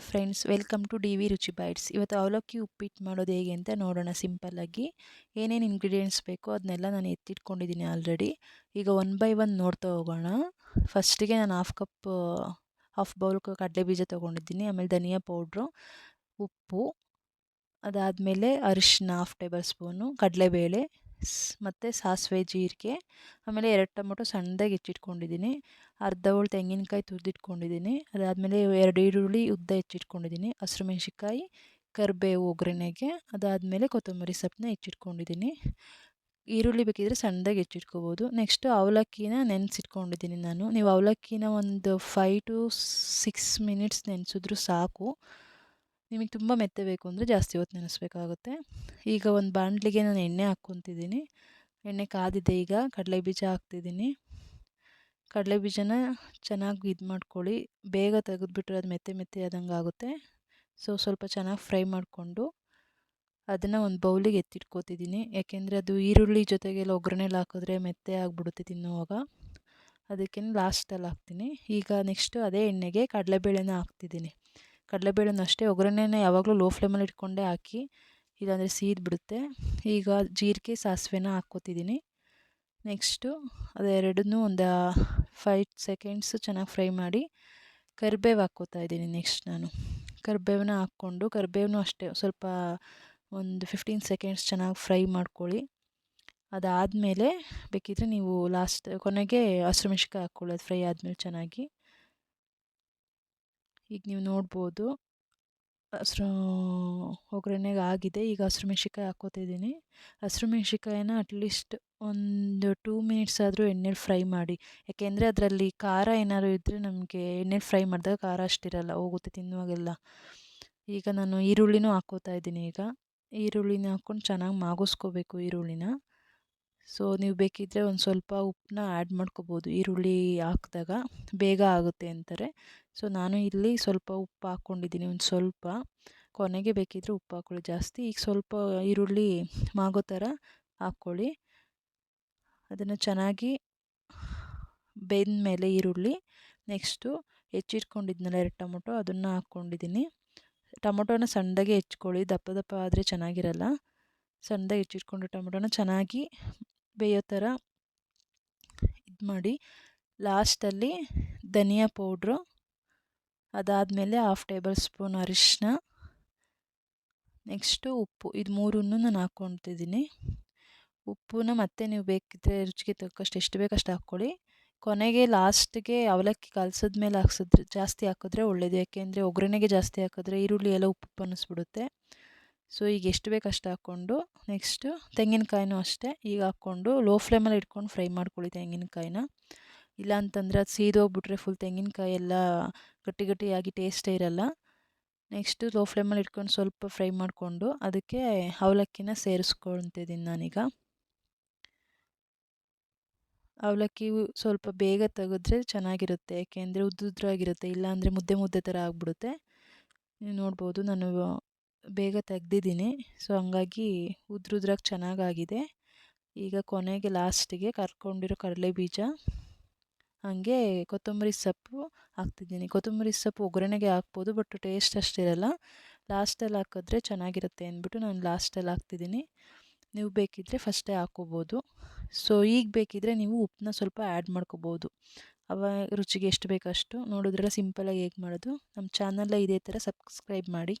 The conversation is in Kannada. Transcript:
Friends, welcome to D V Ruchi bites. ಇವತ್ತು ಅವಲಕ್ಕಿ ಉಪ್ಪಿಟ್ಟು ಮಾಡೋದು ಹೇಗೆ ಅಂತ ನೋಡೋಣ ಸಿಂಪಲ್ಲಾಗಿ. ಏನೇನು ಇಂಗ್ರೀಡಿಯೆಂಟ್ಸ್ ಬೇಕೋ ಅದನ್ನೆಲ್ಲ ನಾನು ಎತ್ತಿಟ್ಕೊಂಡಿದ್ದೀನಿ ಆಲ್ರೆಡಿ. ಈಗ ಒನ್ ಬೈ ಒನ್ ನೋಡ್ತಾ ಹೋಗೋಣ. ಫಸ್ಟಿಗೆ ನಾನು ಹಾಫ್ ಬೌಲ್ ಕಡಲೆ ಬೀಜ ತೊಗೊಂಡಿದ್ದೀನಿ. ಆಮೇಲೆ ಧನಿಯಾ ಪೌಡ್ರು, ಉಪ್ಪು, ಅದಾದಮೇಲೆ ಅರಿಶಿನ ಹಾಫ್ ಟೇಬಲ್ ಸ್ಪೂನು, ಕಡಲೆಬೇಳೆ ಮತ್ತು ಸಾಸಿವೆ, ಜೀರಿಗೆ, ಆಮೇಲೆ 2 ಟೊಮೊಟೊ ಸಣ್ಣದಾಗಿ ಹೆಚ್ಚಿಟ್ಕೊಂಡಿದ್ದೀನಿ. ಅರ್ಧ ಹೋಳು ತೆಂಗಿನಕಾಯಿ ತುರಿದಿಟ್ಕೊಂಡಿದ್ದೀನಿ. ಅದಾದಮೇಲೆ 2 ಈರುಳ್ಳಿ ಉದ್ದ ಹೆಚ್ಚಿಟ್ಕೊಂಡಿದ್ದೀನಿ. ಹಸಿರು ಮೆಣಸಿನ್ಕಾಯಿ, ಕರಿಬೇವು ಒಗ್ಗರಣೆಗೆ, ಅದಾದಮೇಲೆ ಕೊತ್ತಂಬರಿ ಸೊಪ್ಪನ್ನ ಹೆಚ್ಚಿಟ್ಕೊಂಡಿದ್ದೀನಿ. ಈರುಳ್ಳಿ ಬೇಕಿದ್ದರೆ ಸಣ್ಣದಾಗಿ ಹೆಚ್ಚಿಟ್ಕೋಬೋದು. ನೆಕ್ಸ್ಟು ಅವಲಕ್ಕಿನ ನೆನೆಸಿಟ್ಕೊಂಡಿದ್ದೀನಿ ನಾನು. ನೀವು ಅವಲಕ್ಕಿನ ಒಂದು 5 to 6 ಮಿನಿಟ್ಸ್ ನೆನೆಸಿದ್ರೂ ಸಾಕು. ನಿಮಗೆ ತುಂಬ ಮೆತ್ತೆ ಬೇಕು ಅಂದರೆ ಜಾಸ್ತಿ ಹೊತ್ತು ನೆನೆಸ್ಬೇಕಾಗುತ್ತೆ. ಈಗ ಒಂದು ಬಾಣಲಿಗೆ ನಾನು ಎಣ್ಣೆ ಹಾಕ್ಕೊತಿದ್ದೀನಿ. ಎಣ್ಣೆ ಕಾದಿದೆ. ಈಗ ಕಡಲೆ ಬೀಜ ಹಾಕ್ತಿದ್ದೀನಿ. ಕಡಲೆ ಬೀಜನ ಚೆನ್ನಾಗಿ ಇದು ಮಾಡ್ಕೊಳ್ಳಿ. ಬೇಗ ತೆಗೆದುಬಿಟ್ರೆ ಅದು ಮೆತ್ತೆ ಆದಂಗೆ ಆಗುತ್ತೆ. ಸ್ವಲ್ಪ ಚೆನ್ನಾಗಿ ಫ್ರೈ ಮಾಡಿಕೊಂಡು ಅದನ್ನು ಒಂದು ಬೌಲಿಗೆ ಎತ್ತಿಟ್ಕೋತಿದ್ದೀನಿ. ಯಾಕೆಂದರೆ ಅದು ಈರುಳ್ಳಿ ಜೊತೆಗೆಲ್ಲ ಒಗ್ಗರಣೆಲಿ ಹಾಕಿದ್ರೆ ಮೆತ್ತೆ ಆಗಿಬಿಡುತ್ತೆ ತಿನ್ನುವಾಗ. ಅದಕ್ಕೆ ಲಾಸ್ಟಲ್ಲಿ ಹಾಕ್ತೀನಿ. ಈಗ ನೆಕ್ಸ್ಟು ಅದೇ ಎಣ್ಣೆಗೆ ಕಡಲೆಬೇಳೆನ ಹಾಕ್ತಿದ್ದೀನಿ. ಕಡಲೆಬೇಳೆನೂ ಅಷ್ಟೇ ಒಗ್ಗರಣೆನ ಯಾವಾಗಲೂ ಲೋ ಫ್ಲೇಮಲ್ಲಿ ಇಟ್ಕೊಂಡೇ ಹಾಕಿ, ಇಲ್ಲಾಂದರೆ ಸೀದ್ಬಿಡುತ್ತೆ. ಈಗ ಜೀರಿಗೆ, ಸಾಸಿವೆನ ಹಾಕ್ಕೋತಿದ್ದೀನಿ. ನೆಕ್ಸ್ಟು ಅದೆರಡನ್ನೂ ಒಂದು 5 ಸೆಕೆಂಡ್ಸು ಚೆನ್ನಾಗಿ ಫ್ರೈ ಮಾಡಿ ಕರಿಬೇವು ಹಾಕ್ಕೋತಾ ಇದ್ದೀನಿ. ನೆಕ್ಸ್ಟ್ ನಾನು ಕರಿಬೇವನ್ನ ಹಾಕ್ಕೊಂಡು, ಕರಿಬೇವನ್ನೂ ಅಷ್ಟೇ ಸ್ವಲ್ಪ ಒಂದು 15 ಸೆಕೆಂಡ್ಸ್ ಚೆನ್ನಾಗಿ ಫ್ರೈ ಮಾಡ್ಕೊಳ್ಳಿ. ಅದಾದಮೇಲೆ ಬೇಕಿದ್ದರೆ ನೀವು ಕೊನೆಗೆ ಹಸಿರು ಮೆಣಸಿನ್ಕಾಯಿ ಹಾಕ್ಕೊಳ್ಳಿ, ಅದು ಫ್ರೈ ಆದಮೇಲೆ ಚೆನ್ನಾಗಿ. ಈಗ ನೀವು ನೋಡ್ಬೋದು ಹಸಿರು ಒಗ್ಗರಣೆಗೆ ಆಗಿದೆ. ಈಗ ಹಸಿರು ಮೆಣಸಿನ್ಕಾಯಿ ಹಾಕ್ಕೋತಿದ್ದೀನಿ. ಹಸಿರು ಮೆಣಸಿನ್ಕಾಯಿನ ಅಟ್ಲೀಸ್ಟ್ ಒಂದು 2 ಮಿನಿಟ್ಸ್ ಆದರೂ ಎಣ್ಣೆಲಿ ಫ್ರೈ ಮಾಡಿ. ಯಾಕೆಂದರೆ ಅದರಲ್ಲಿ ಖಾರ ಏನಾದ್ರು ಇದ್ದರೆ ನಮಗೆ ಎಣ್ಣೆಲಿ ಫ್ರೈ ಮಾಡಿದಾಗ ಖಾರ ಅಷ್ಟಿರಲ್ಲ, ಹೋಗುತ್ತೆ ತಿನ್ನುವಾಗೆಲ್ಲ. ಈಗ ನಾನು ಈರುಳ್ಳಿನೂ ಹಾಕ್ಕೋತಾ ಇದ್ದೀನಿ. ಈಗ ಈರುಳ್ಳಿನ ಹಾಕ್ಕೊಂಡು ಚೆನ್ನಾಗಿ ಮಾಗಿಸ್ಕೋಬೇಕು ಈರುಳ್ಳಿನ. ನೀವು ಬೇಕಿದ್ದರೆ ಒಂದು ಸ್ವಲ್ಪ ಉಪ್ಪನ್ನ ಆ್ಯಡ್ ಮಾಡ್ಕೋಬೋದು. ಈರುಳ್ಳಿ ಹಾಕಿದಾಗ ಬೇಗ ಆಗುತ್ತೆ ಅಂತಾರೆ. ನಾನು ಇಲ್ಲಿ ಸ್ವಲ್ಪ ಉಪ್ಪು ಹಾಕ್ಕೊಂಡಿದ್ದೀನಿ, ಒಂದು ಸ್ವಲ್ಪ. ಕೊನೆಗೆ ಬೇಕಿದ್ದರೆ ಉಪ್ಪು ಹಾಕ್ಕೊಳ್ಳಿ ಜಾಸ್ತಿ. ಈಗ ಸ್ವಲ್ಪ ಈರುಳ್ಳಿ ಮಾಗೋ ಥರ ಹಾಕ್ಕೊಳ್ಳಿ. ಅದನ್ನು ಚೆನ್ನಾಗಿ ಬೆಂದಮೇಲೆ ಈರುಳ್ಳಿ, ನೆಕ್ಸ್ಟು ಹೆಚ್ಚಿಟ್ಕೊಂಡಿದ್ನಲ್ಲ 2 ಟೊಮೊಟೊ, ಅದನ್ನು ಹಾಕ್ಕೊಂಡಿದ್ದೀನಿ. ಟೊಮೊಟೊನ ಸಣ್ಣದಾಗೆ ಹೆಚ್ಕೊಳ್ಳಿ, ದಪ್ಪ ಆದರೆ ಚೆನ್ನಾಗಿರಲ್ಲ. ಸಣ್ಣದಾಗಿ ಹೆಚ್ಚಿಟ್ಕೊಂಡು ಟೊಮೊಟೊನ ಚೆನ್ನಾಗಿ ಬೇಯೋ ಥರ ಇದು ಮಾಡಿ. ಲಾಸ್ಟಲ್ಲಿ ಧನಿಯಾ ಪೌಡ್ರು, ಅದಾದಮೇಲೆ ಹಾಫ್ ಟೇಬಲ್ ಸ್ಪೂನ್ ಅರಿಶಿನ, ನೆಕ್ಸ್ಟು ಉಪ್ಪು, ಇದು ಮೂರನ್ನು ನಾನು ಹಾಕ್ಕೊತಿದ್ದೀನಿ. ಉಪ್ಪನ್ನ ಮತ್ತೆ ನೀವು ಬೇಕಿದ್ದರೆ ರುಚಿಗೆ ತಕ್ಕಷ್ಟು ಎಷ್ಟು ಬೇಕಷ್ಟು ಹಾಕ್ಕೊಳ್ಳಿ. ಕೊನೆಗೆ ಲಾಸ್ಟಿಗೆ ಅವಲಕ್ಕಿ ಕಲಸಿದ್ಮೇಲೆ ಜಾಸ್ತಿ ಹಾಕಿದ್ರೆ ಒಳ್ಳೆಯದು. ಯಾಕೆಂದರೆ ಒಗ್ಗರಣೆಗೆ ಜಾಸ್ತಿ ಹಾಕಿದ್ರೆ ಈರುಳ್ಳಿ ಎಲ್ಲ ಉಪ್ಪು ಅನ್ನಿಸ್ಬಿಡುತ್ತೆ. ಈಗ ಎಷ್ಟು ಬೇಕು ಅಷ್ಟು ಹಾಕ್ಕೊಂಡು, ನೆಕ್ಸ್ಟು ತೆಂಗಿನಕಾಯಿನೂ ಅಷ್ಟೇ ಈಗ ಹಾಕ್ಕೊಂಡು ಲೋ ಫ್ಲೇಮಲ್ಲಿ ಇಟ್ಕೊಂಡು ಫ್ರೈ ಮಾಡ್ಕೊಳ್ಳಿ ತೆಂಗಿನಕಾಯಿನ. ಇಲ್ಲ ಅಂತಂದರೆ ಅದು ಸೀದೋಗ್ಬಿಟ್ರೆ ಫುಲ್ ತೆಂಗಿನಕಾಯಿ ಎಲ್ಲ ಗಟ್ಟಿಯಾಗಿ ಟೇಸ್ಟೇ ಇರಲ್ಲ. ನೆಕ್ಸ್ಟು ಲೋ ಫ್ಲೇಮಲ್ಲಿ ಇಟ್ಕೊಂಡು ಸ್ವಲ್ಪ ಫ್ರೈ ಮಾಡಿಕೊಂಡು ಅದಕ್ಕೆ ಅವಲಕ್ಕಿನ ಸೇರಿಸ್ಕೊಳ್ತಿದ್ದೀನಿ ನಾನೀಗ. ಅವಲಕ್ಕಿ ಸ್ವಲ್ಪ ಬೇಗ ತೆಗೆದ್ರೆ ಚೆನ್ನಾಗಿರುತ್ತೆ, ಯಾಕೆಂದರೆ ಉದ್ದುದ್ರಾಗಿರುತ್ತೆ. ಇಲ್ಲಾಂದರೆ ಮುದ್ದೆ ಥರ ಆಗಿಬಿಡುತ್ತೆ. ನೀವು ನೋಡ್ಬೋದು ನಾನು ಬೇಗ ತೆಗ್ದಿದ್ದೀನಿ. ಹಂಗಾಗಿ ಉದ್ರಾಗಿ ಚೆನ್ನಾಗಾಗಿದೆ. ಈಗ ಕೊನೆಗೆ ಲಾಸ್ಟಿಗೆ ಕರ್ಕೊಂಡಿರೋ ಕಡಲೆ ಬೀಜ, ಹಾಗೆ ಕೊತ್ತಂಬರಿ ಸೊಪ್ಪು ಹಾಕ್ತಿದ್ದೀನಿ. ಕೊತ್ತಂಬರಿ ಸೊಪ್ಪು ಒಗ್ಗರಣೆಗೆ ಹಾಕ್ಬೋದು, ಬಟ್ ಟೇಸ್ಟ್ ಅಷ್ಟಿರಲ್ಲ. ಲಾಸ್ಟಲ್ಲಿ ಹಾಕಿದ್ರೆ ಚೆನ್ನಾಗಿರುತ್ತೆ ಅಂದ್ಬಿಟ್ಟು ನಾನು ಲಾಸ್ಟಲ್ಲಿ ಹಾಕ್ತಿದ್ದೀನಿ. ನೀವು ಬೇಕಿದ್ದರೆ ಫಸ್ಟೇ ಹಾಕ್ಕೋಬೋದು. ಈಗ ಬೇಕಿದ್ದರೆ ನೀವು ಉಪ್ಪನ್ನ ಸ್ವಲ್ಪ ಆ್ಯಡ್ ಮಾಡ್ಕೋಬೋದು. ರುಚಿಗೆ ಎಷ್ಟು ಬೇಕಷ್ಟು. ನೋಡಿದ್ರಲ್ಲ ಸಿಂಪಲಾಗಿ ಹೇಗೆ ಮಾಡೋದು. ನಮ್ಮ ಚಾನಲ್ನ ಇದೇ ಥರ ಸಬ್ಸ್ಕ್ರೈಬ್ ಮಾಡಿ.